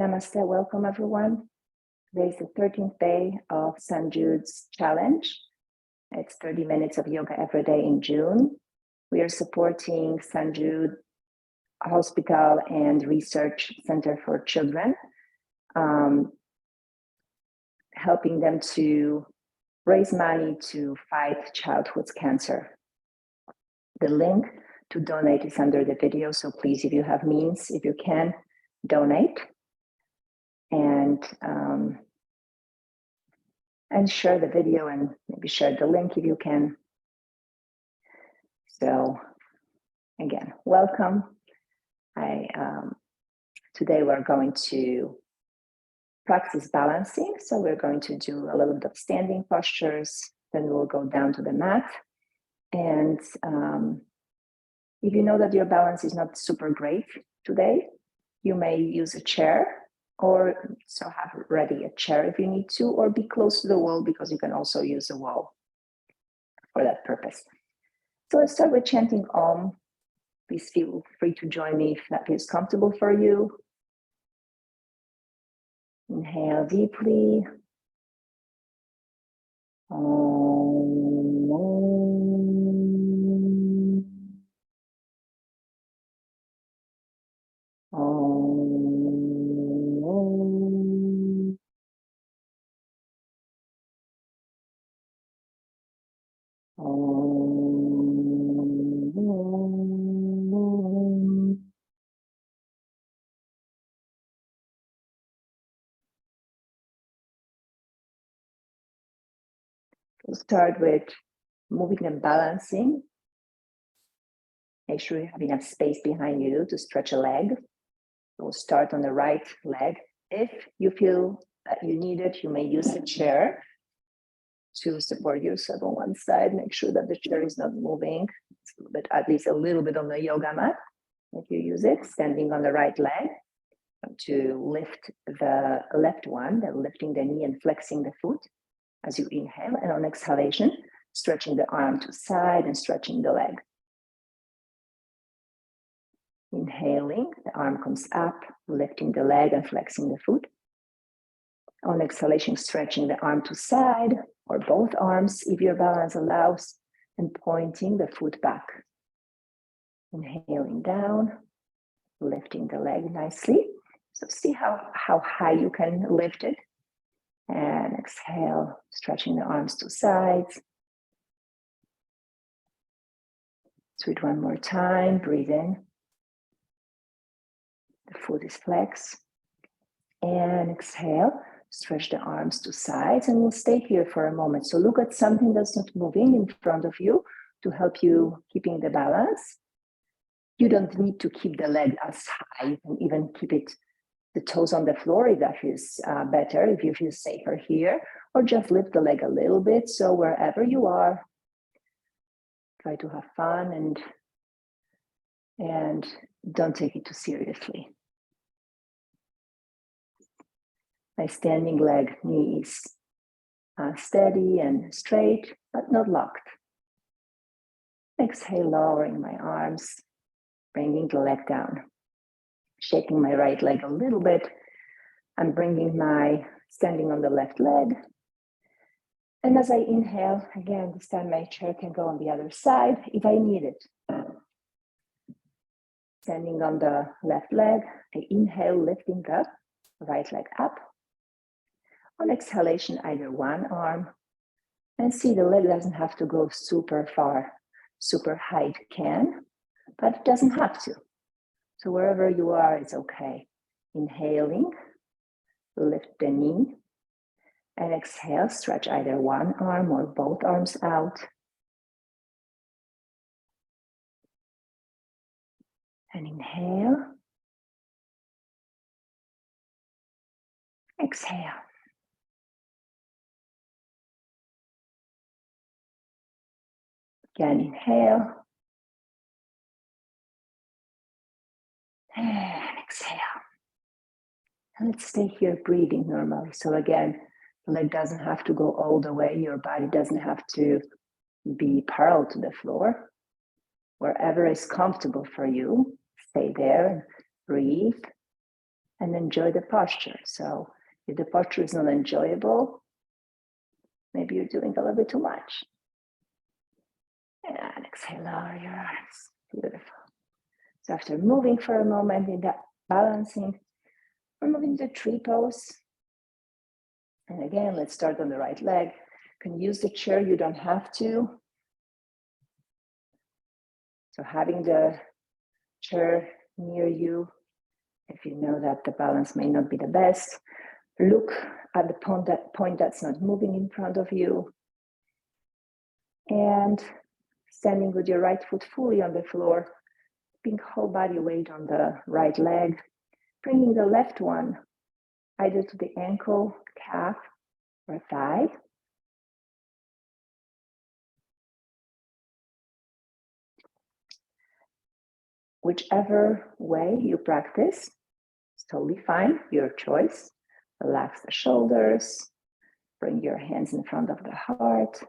Namaste, welcome everyone. Today is the 13th day of St. Jude's challenge. It's 30 minutes of yoga every day in June. We are supporting St. Jude Hospital and Research Center for Children, helping them to raise money to fight childhood cancer. The link to donate is under the video, so please, if you have means, if you can, donate. And share the video and maybe share the link if you can. So again, welcome. Today we're going to practice balancing. So we're going to do a little bit of standing postures, then we'll go down to the mat. And if you know that your balance is not super great today, you may use a chair, or so have ready a chair if you need to, or be close to the wall because you can also use a wall for that purpose. So let's start with chanting Om. Please feel free to join me if that feels comfortable for you. Inhale deeply. Om. Om. We'll start with moving and balancing. Make sure you have enough space behind you to stretch a leg. We'll start on the right leg. If you feel that you need it, you may use a chair to support yourself on one side. Make sure that the chair is not moving. It's a little bit, at least a little bit on the yoga mat. If you use it, standing on the right leg to lift the left one, then lifting the knee and flexing the foot as you inhale, and on exhalation, stretching the arm to side and stretching the leg. Inhaling, the arm comes up, lifting the leg and flexing the foot. On exhalation, stretching the arm to side or both arms if your balance allows, and pointing the foot back. Inhaling down, lifting the leg nicely. So see how high you can lift it. And exhale, stretching the arms to sides. Do it one more time, breathe in. The foot is flexed. And exhale, stretch the arms to sides, and we'll stay here for a moment. So look at something that's not moving in front of you to help you keeping the balance. You don't need to keep the leg as high. You can even keep it the toes on the floor if that feels better, if you feel safer here, or just lift the leg a little bit. So wherever you are, try to have fun and don't take it too seriously. My standing leg, knees steady and straight, but not locked. Exhale, lowering my arms, bringing the leg down. Shaking my right leg a little bit and bringing my standing on the left leg. And as I inhale, again, this time my chair can go on the other side if I need it. Standing on the left leg, I inhale, lifting the right leg up. On exhalation, either one arm, and see the leg doesn't have to go super far, super high. It can, but it doesn't have to. So wherever you are, it's okay. Inhaling, lift the knee, and exhale, stretch either one arm or both arms out. And inhale, exhale. Again, inhale, and exhale. And let's stay here breathing normally. So again, the leg doesn't have to go all the way. Your body doesn't have to be parallel to the floor. Wherever is comfortable for you, stay there and breathe. and enjoy the posture. So if the posture is not enjoyable, maybe you're doing a little bit too much. And exhale, lower your arms. Beautiful. So after moving for a moment in that balancing, we're moving to tree pose. And again, let's start on the right leg. You can use the chair, you don't have to. So having the chair near you, if you know that the balance may not be the best, look at the point that's not moving in front of you. And standing with your right foot fully on the floor, keeping whole body weight on the right leg, bringing the left one either to the ankle, calf, or thigh. Whichever way you practice, it's totally fine, your choice. Relax the shoulders, bring your hands in front of the heart,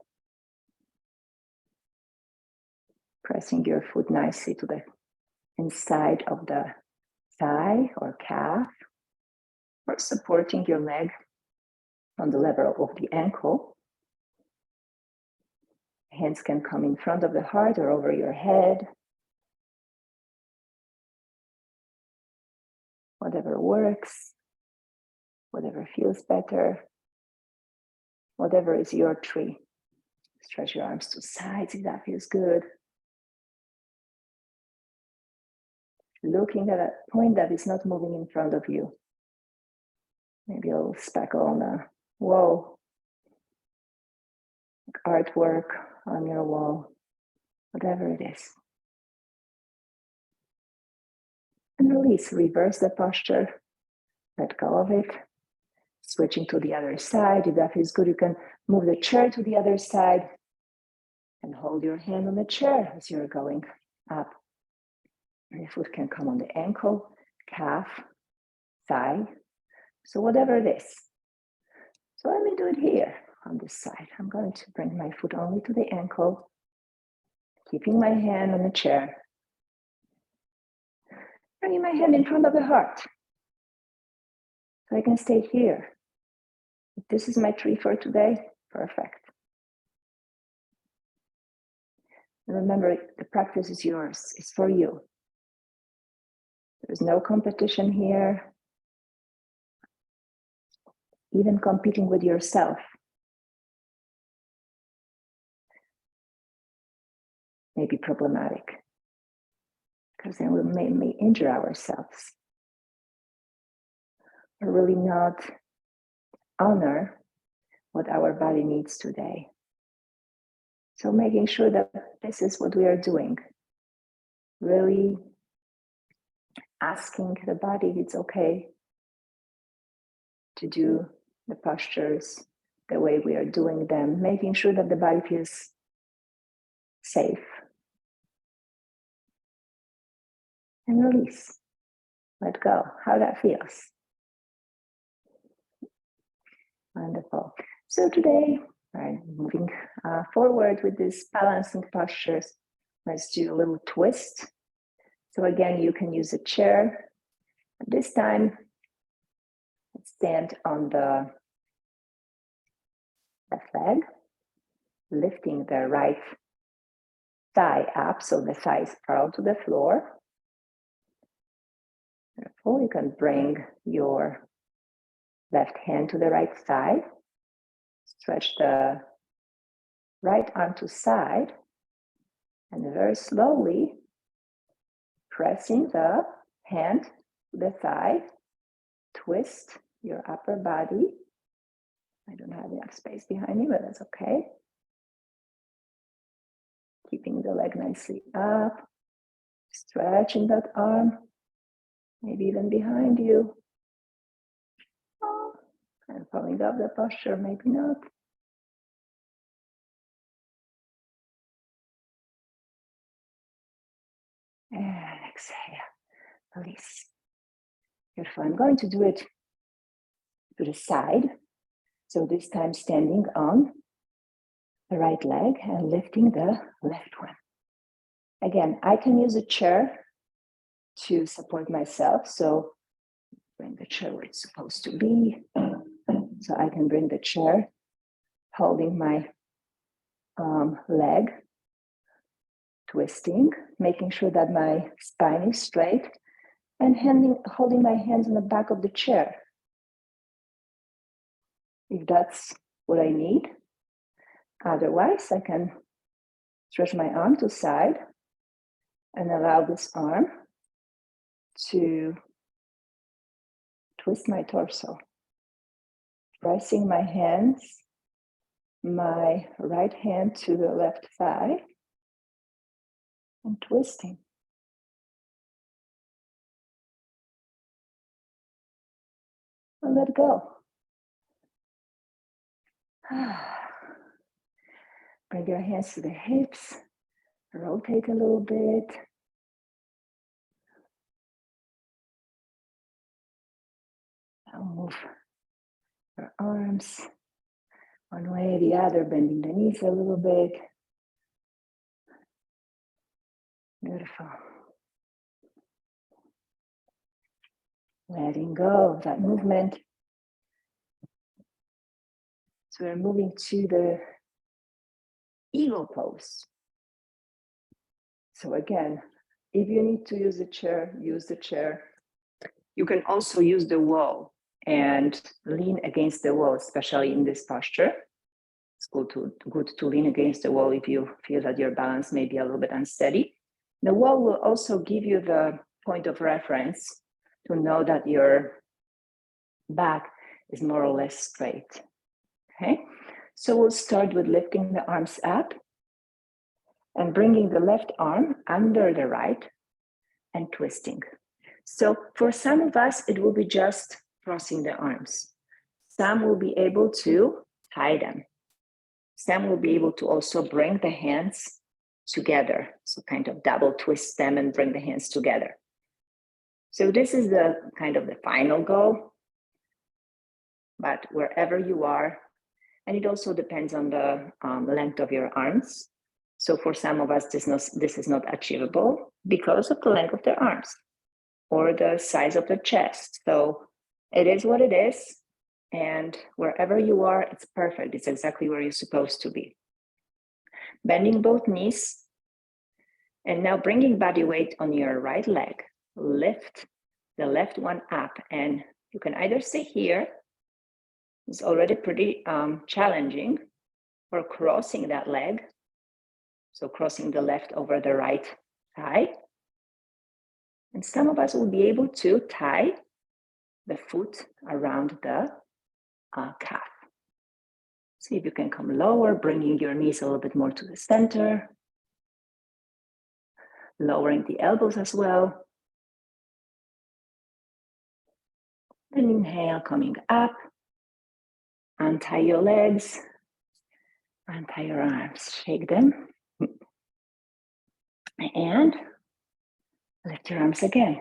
pressing your foot nicely to the inside of the thigh or calf, or supporting your leg on the level of the ankle. Hands can come in front of the heart or over your head. Whatever works, whatever feels better, whatever is your tree. Stretch your arms to sides if that feels good. Looking at a point that is not moving in front of you. Maybe a little speckle on the wall, like artwork on your wall, whatever it is. And release, reverse the posture, let go of it. Switching to the other side, if that feels good, you can move the chair to the other side and hold your hand on the chair as you're going up. Your foot can come on the ankle, calf, thigh, so whatever it is. So let me do it here on this side. I'm going to bring my foot only to the ankle, keeping my hand on the chair, bringing my hand in front of the heart. So I can stay here. If this is my tree for today, perfect. And remember, the practice is yours, it's for you. There's no competition here. Even competing with yourself may be problematic, because then we may injure ourselves or really not honor what our body needs today. So making sure that this is what we are doing, really asking the body if it's okay to do the postures the way we are doing them, making sure that the body feels safe. And release, let go, how that feels. Wonderful. So today, I'm moving forward with these balancing postures. Let's do a little twist. So again, you can use a chair. This time, let's stand on the left leg, lifting the right thigh up, so the thigh is parallel to the floor. Therefore, you can bring your left hand to the right thigh, stretch the right arm to side, and very slowly pressing the hand to the thigh, twist your upper body. I don't have enough space behind me, but that's okay. Keeping the leg nicely up, stretching that arm, maybe even behind you. And following up the posture, maybe not. And exhale, release. Beautiful. I'm going to do it to the side. So this time standing on the right leg and lifting the left one. Again, I can use a chair to support myself. So Bring the chair where it's supposed to be. So I can bring the chair, holding my leg, twisting, making sure that my spine is straight, and holding my hands on the back of the chair. If that's what I need. Otherwise, I can stretch my arm to the side and allow this arm to twist my torso. Pressing my hands, my right hand to the left thigh, and twisting. And let go. Bring your hands to the hips, rotate a little bit. Now move your arms one way, the other, bending the knees a little bit. Beautiful. Letting go of that movement. So we're moving to the eagle pose. So again, if you need to use the chair, use the chair. You can also use the wall and lean against the wall, especially in this posture. It's good to lean against the wall if you feel that your balance may be a little bit unsteady. The wall will also give you the point of reference to know that your back is more or less straight. Okay, so we'll start with lifting the arms up and bringing the left arm under the right and twisting. So for some of us, it will be just crossing the arms. Some will be able to tie them. Some will be able to also bring the hands together. So kind of double twist them and bring the hands together. So this is the kind of the final goal, but wherever you are, and it also depends on the length of your arms. So for some of us, this is not achievable because of the length of their arms or the size of their chest. So it is what it is. And wherever you are, it's perfect. It's exactly where you're supposed to be. Bending both knees. And now bringing body weight on your right leg. Lift the left one up. And you can either stay here. It's already pretty challenging. Or crossing that leg. So crossing the left over the right thigh. And some of us will be able to tie the foot around the calf. See if you can come lower, bringing your knees a little bit more to the center. Lowering the elbows as well. And inhale, coming up. Untie your legs. Untie your arms. Shake them. And lift your arms again.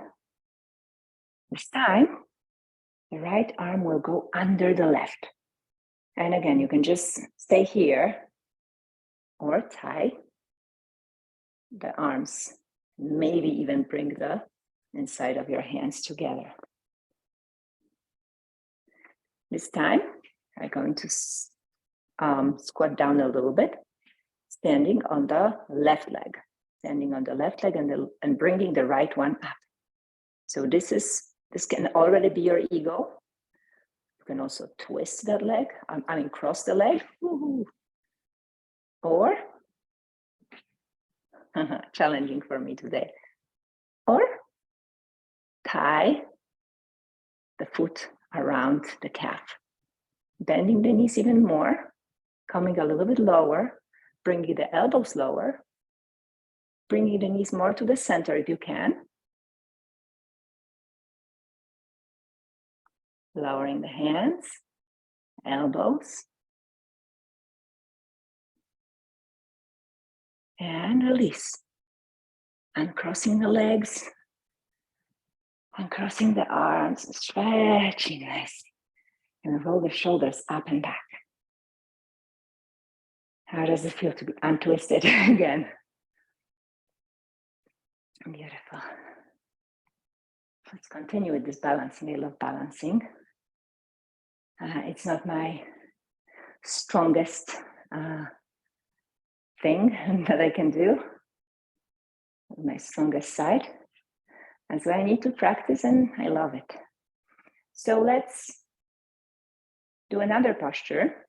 This time, the right arm will go under the left. And again, you can just stay here or tie the arms. Maybe even bring the inside of your hands together. This time, I'm going to squat down a little bit, standing on the left leg. Standing on the left leg and bringing the right one up. So this can already be your eagle. You can also twist that leg, cross the leg. Woo-hoo. Or, challenging for me today. Or tie the foot around the calf. Bending the knees even more, coming a little bit lower, bringing the elbows lower, bringing the knees more to the center if you can. Lowering the hands, elbows. And release. Uncrossing the legs. Uncrossing the arms, stretching nicely. And roll the shoulders up and back. How does it feel to be untwisted again? Beautiful. Let's continue with this balancing. I love balancing. It's not my strongest thing that I can do, my strongest side. And so I need to practice, and I love it. So let's do another posture.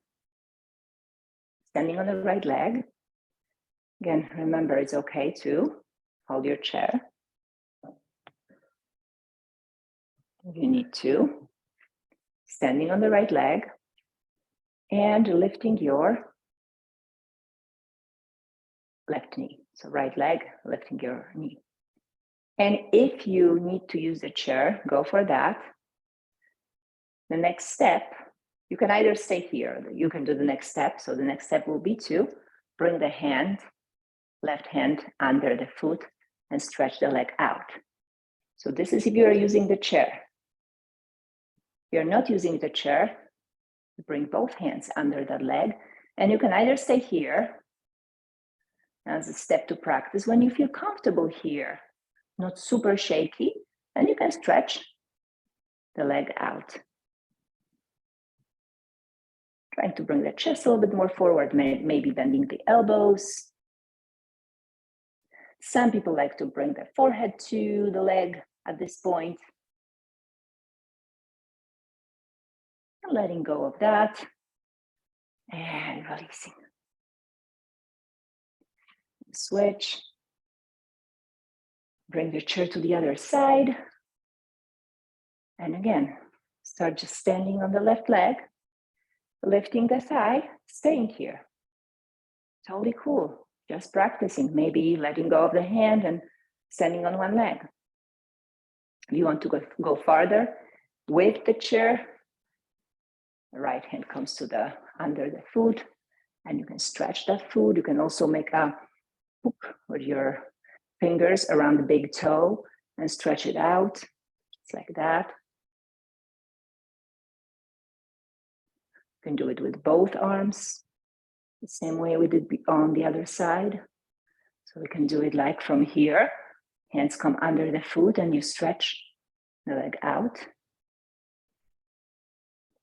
Standing on the right leg. Again, remember, it's okay to hold your chair if you need to. Standing on the right leg and lifting your left knee. So right leg, lifting your knee. And if you need to use the chair, go for that. The next step, you can either stay here, you can do the next step. So the next step will be to bring the hand, left hand under the foot and stretch the leg out. So this is if you are using the chair. If you're not using the chair, bring both hands under that leg, and you can either stay here as a step to practice. When you feel comfortable here, not super shaky, and you can stretch the leg out. Trying to bring the chest a little bit more forward, maybe bending the elbows. Some people like to bring their forehead to the leg at this point. And letting go of that and releasing. Switch. Bring your chair to the other side. And again, start just standing on the left leg, lifting the thigh, staying here. Totally cool. Just practicing, maybe letting go of the hand and standing on one leg. If you want to go farther with the chair, the right hand comes to the under the foot, and you can stretch that foot. You can also make a hook with your fingers around the big toe and stretch it out. It's like that. You can do it with both arms, the same way we did on the other side. So we can do it like from here. Hands come under the foot and you stretch the leg out.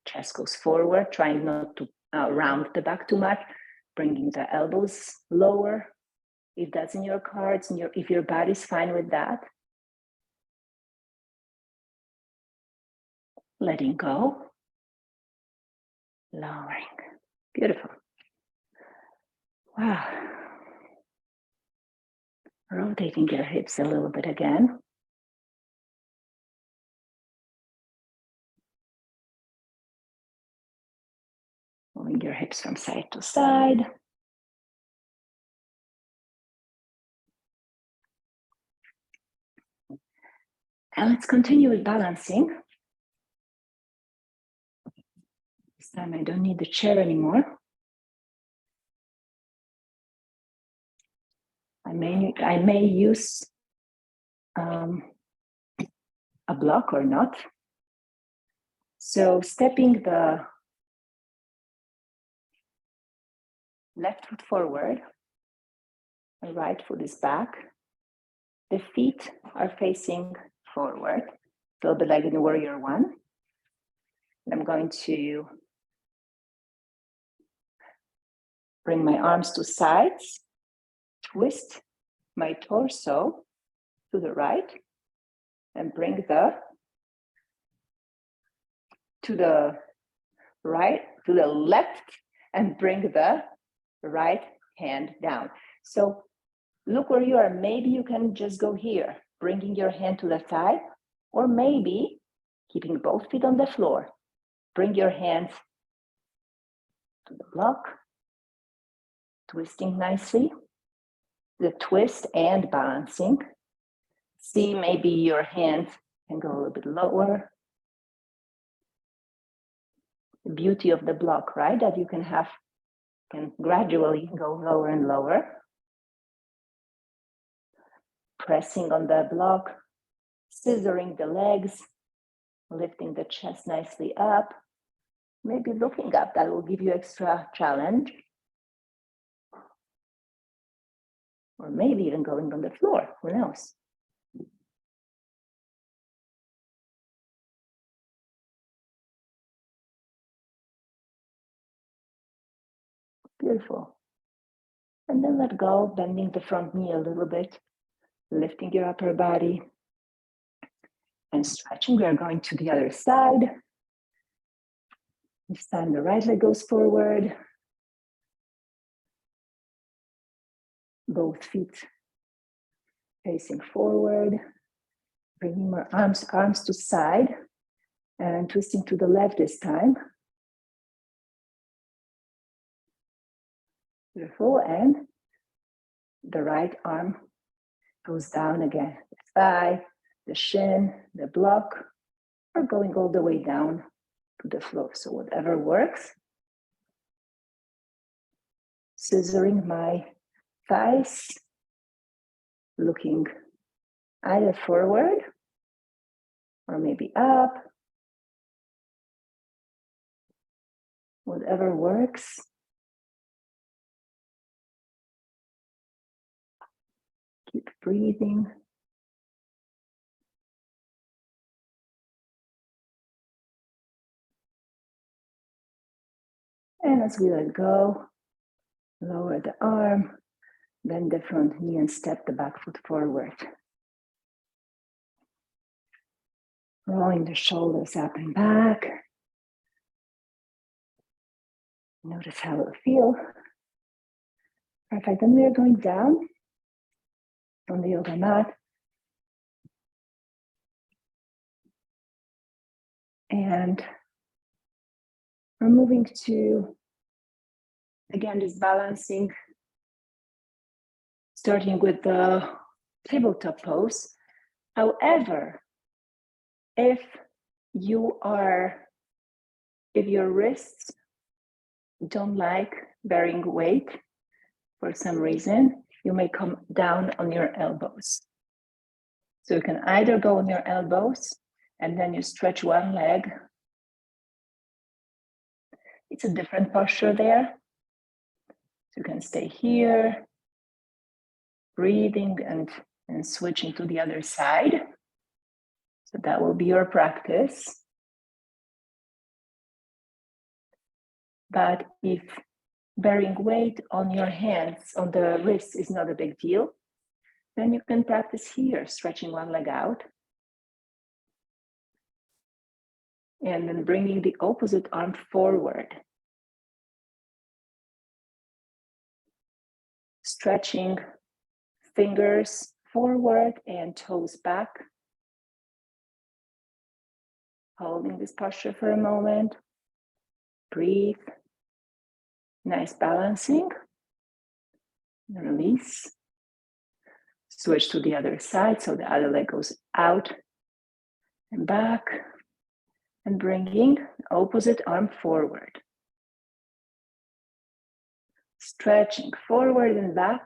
Chest goes forward, trying not to round the back too much, bringing the elbows lower. If that's in your cards, and if your body's fine with that. Letting go. Lowering. Beautiful. Wow. Rotating your hips a little bit again. Moving your hips from side to side. And let's continue with balancing. This time I don't need the chair anymore. I may use a block or not. So stepping the left foot forward, the right foot is back. The feet are facing forward, a little bit like in the Warrior One. And I'm going to bring my arms to sides, twist my torso to the right, and bring to the left, and bring the right hand down. So look where you are. Maybe you can just go here, bringing your hand to the thigh, or maybe keeping both feet on the floor. Bring your hands to the block, twisting nicely, the twist and balancing. See, maybe your hands can go a little bit lower. The beauty of the block, right? That you can gradually go lower and lower. Pressing on the block, scissoring the legs, lifting the chest nicely up. Maybe looking up, that will give you extra challenge. Or maybe even going on the floor, who knows? Beautiful. And then let go, bending the front knee a little bit, lifting your upper body and stretching. We are going to the other side. This time the right leg goes forward. Both feet facing forward. Bringing more arms to side and twisting to the left this time. Beautiful. And the right arm goes down again. The thigh, the shin, the block, or going all the way down to the floor. So whatever works. Scissoring my thighs, looking either forward or maybe up. Whatever works. Keep breathing. And as we let go, lower the arm, bend the front knee and step the back foot forward. Rolling the shoulders up and back. Notice how it feels. Perfect. Then we are going down on the yoga mat. And we're moving to, again, this balancing, starting with the tabletop pose. However, if your wrists don't like bearing weight for some reason, you may come down on your elbows. So you can either go on your elbows and then you stretch one leg. It's a different posture there. So you can stay here, breathing and switching to the other side. So that will be your practice. But if bearing weight on your hands, on the wrists is not a big deal, then you can practice here, stretching one leg out. And then bringing the opposite arm forward. Stretching fingers forward and toes back. Holding this posture for a moment. Breathe. Nice balancing. Release. Switch to the other side, so the other leg goes out and back. And bringing the opposite arm forward. Stretching forward and back.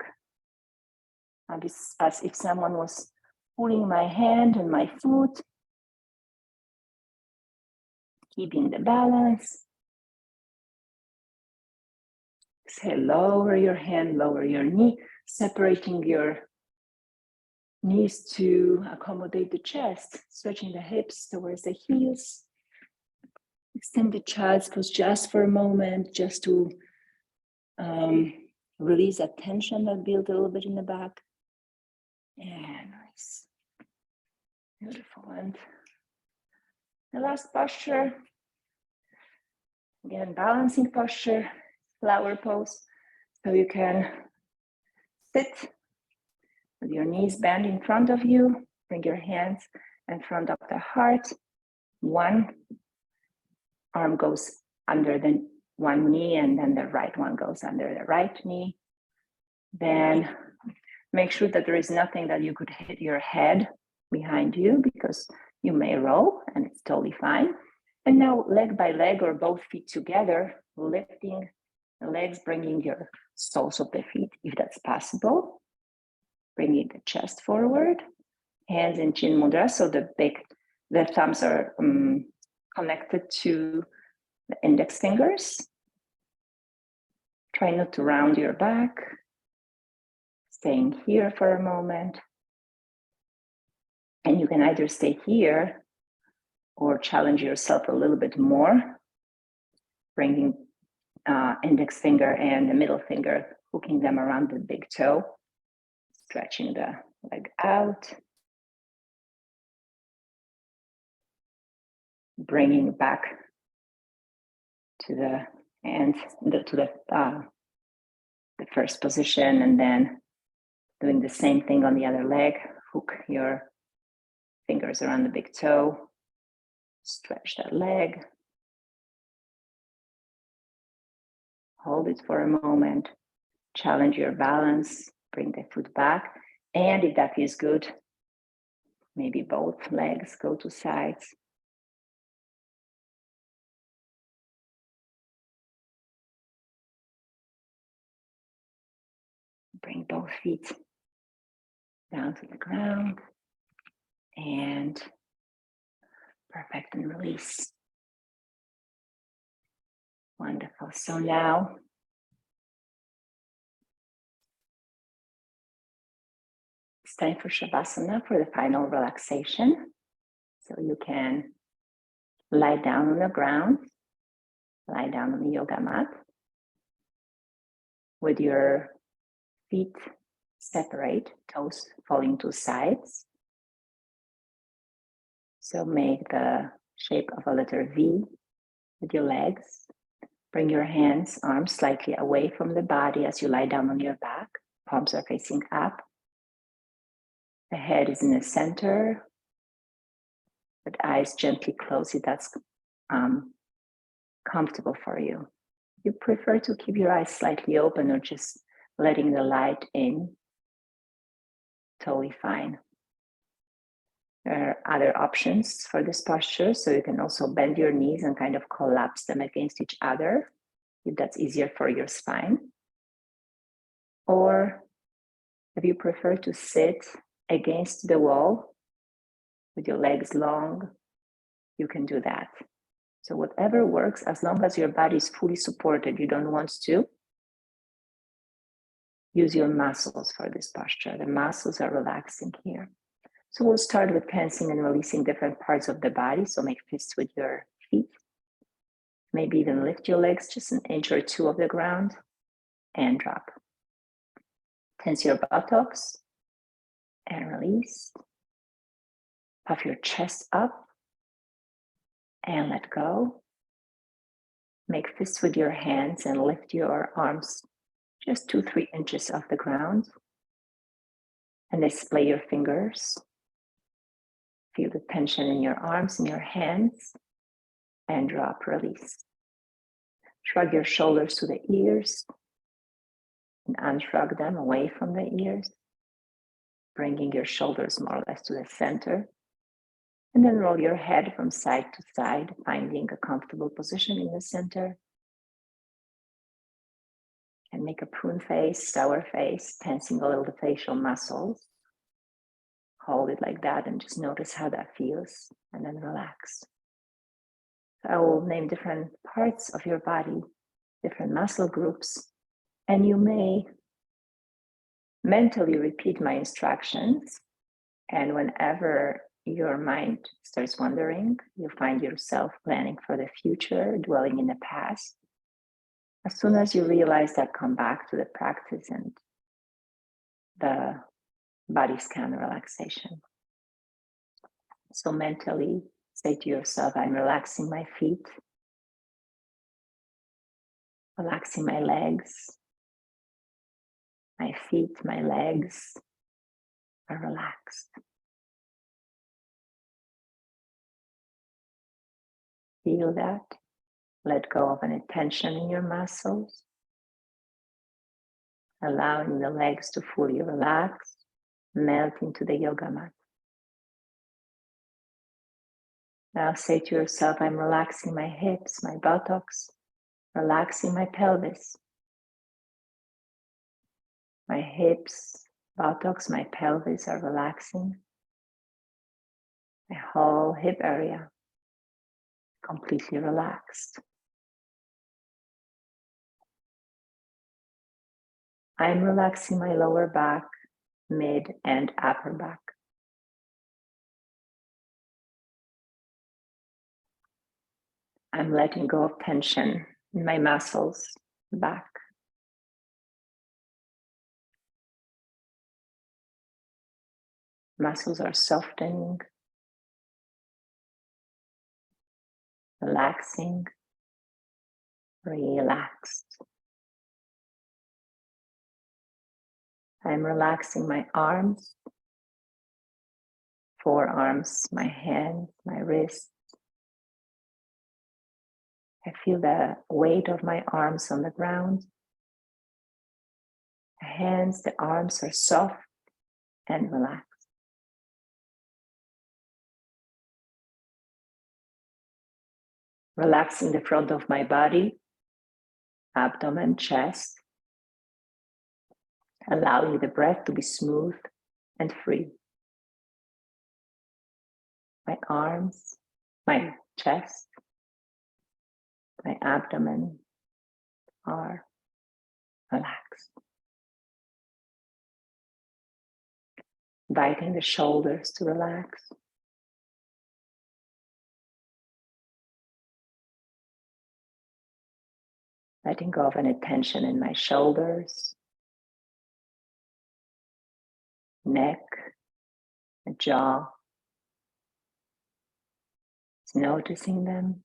As if someone was pulling my hand and my foot. Keeping the balance. Exhale, lower your hand, lower your knee, separating your knees to accommodate the chest, stretching the hips towards the heels. Extend the child's pose just for a moment, just to release that tension that built a little bit in the back. And nice. Beautiful. And the last posture, again, balancing posture, flower pose. So you can sit with your knees bent in front of you, bring your hands in front of the heart. One arm goes under the one knee and then the right one goes under the right knee. Then make sure that there is nothing that you could hit your head behind you because you may roll and it's totally fine. And now leg by leg or both feet together, lifting the legs, bringing your soles of the feet if that's possible. Bringing the chest forward, hands in chin mudra, so the thumbs are connected to the index fingers. Try not to round your back. Staying here for a moment. And you can either stay here or challenge yourself a little bit more, bringing index finger and the middle finger, hooking them around the big toe, stretching the leg out, bringing back to the hand, to the first position, and then doing the same thing on the other leg. Hook your fingers around the big toe, stretch that leg, hold it for a moment, challenge your balance, bring the foot back, and if that feels good, maybe both legs go to sides. Bring both feet down to the ground, and perfect, and release. Wonderful. So now it's time for Shavasana, for the final relaxation. So you can lie down on the ground, lie down on the yoga mat with your feet separate, toes falling to sides. So make the shape of a letter V with your legs. Bring your hands, arms slightly away from the body as you lie down on your back. Palms are facing up. The head is in the center, with eyes gently closed if that's comfortable for you. If you prefer to keep your eyes slightly open or just letting the light in, totally fine. There are other options for this posture, so you can also bend your knees and kind of collapse them against each other, if that's easier for your spine. Or if you prefer to sit against the wall with your legs long, you can do that. So whatever works, as long as your body is fully supported, you don't want to use your muscles for this posture. The muscles are relaxing here. So we'll start with tensing and releasing different parts of the body. So make fists with your feet. Maybe even lift your legs just an inch or two off the ground and drop. Tense your buttocks and release. Puff your chest up and let go. Make fists with your hands and lift your arms just 2-3 inches off the ground. And display your fingers. Feel the tension in your arms and your hands, and drop, release. Shrug your shoulders to the ears and unshrug them away from the ears, bringing your shoulders more or less to the center. And then roll your head from side to side, finding a comfortable position in the center. And make a prune face, sour face, tensing a little the facial muscles. Hold it like that and just notice how that feels, and then relax. So I will name different parts of your body, different muscle groups, and you may mentally repeat my instructions. And whenever your mind starts wandering, you find yourself planning for the future, dwelling in the past. As soon as you realize that, come back to the practice and the body scan relaxation. So mentally say to yourself, I'm relaxing my feet, relaxing my legs. My feet, my legs are relaxed. Feel that. Let go of any tension in your muscles. Allowing the legs to fully relax, melt into the yoga mat. Now say to yourself, I'm relaxing my hips, my buttocks, relaxing my pelvis. My hips, buttocks, my pelvis are relaxing. My whole hip area completely relaxed. I'm relaxing my lower back, mid and upper back. I'm letting go of tension in my muscles, back. Muscles are softening, relaxing, relaxed. I'm relaxing my arms, forearms, my hands, my wrists. I feel the weight of my arms on the ground. The hands, the arms are soft and relaxed. Relaxing the front of my body, abdomen, chest, allowing the breath to be smooth and free. My arms, my chest, my abdomen are relaxed. Inviting the shoulders to relax. Letting go of any tension in my shoulders, neck, the jaw. Just noticing them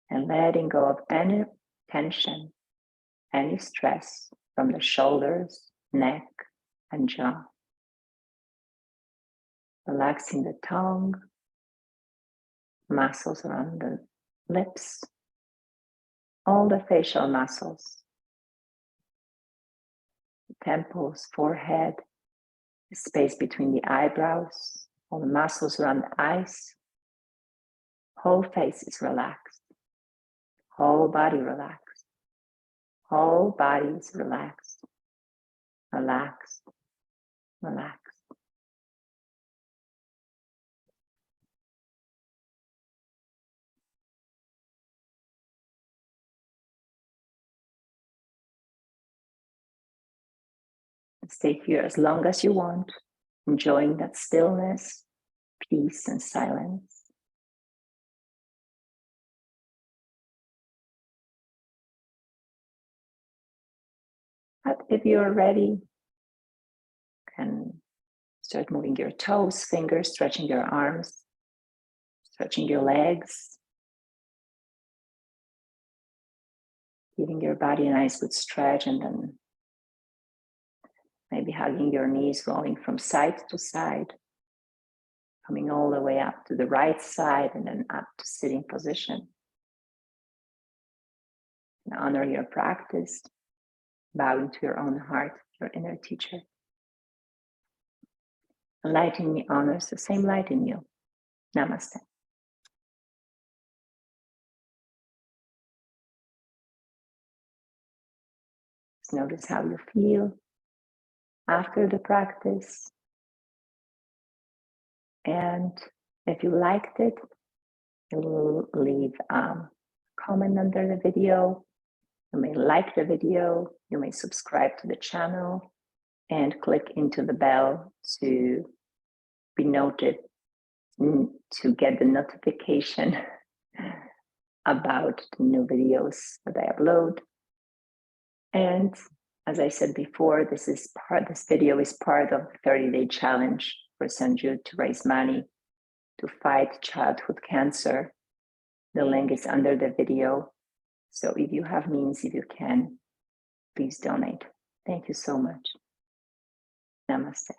and letting go of any tension, any stress from the shoulders, neck, and jaw. Relaxing the tongue, muscles around the lips, all the facial muscles, the temples, forehead, the space between the eyebrows, all the muscles around the eyes. Whole face is relaxed. Whole body relaxed. Whole body is relaxed. Relaxed. Relaxed. Stay here as long as you want, enjoying that stillness, peace, and silence. But if you're ready, you can start moving your toes, fingers, stretching your arms, stretching your legs, giving your body a nice good stretch, and then maybe hugging your knees, rolling from side to side, coming all the way up to the right side and then up to sitting position. And honor your practice, bowing to your own heart, your inner teacher. The light in me honors the same light in you. Namaste. Just notice how you feel after the practice. And if you liked it, you'll leave a comment under the video. You may like the video. You may subscribe to the channel and click into the bell to be noted, to get the notification about the new videos that I upload. And as I said before, this video is part of the 30-day challenge for St. Jude to raise money to fight childhood cancer. The link is under the video. So if you have means, if you can, please donate. Thank you so much. Namaste.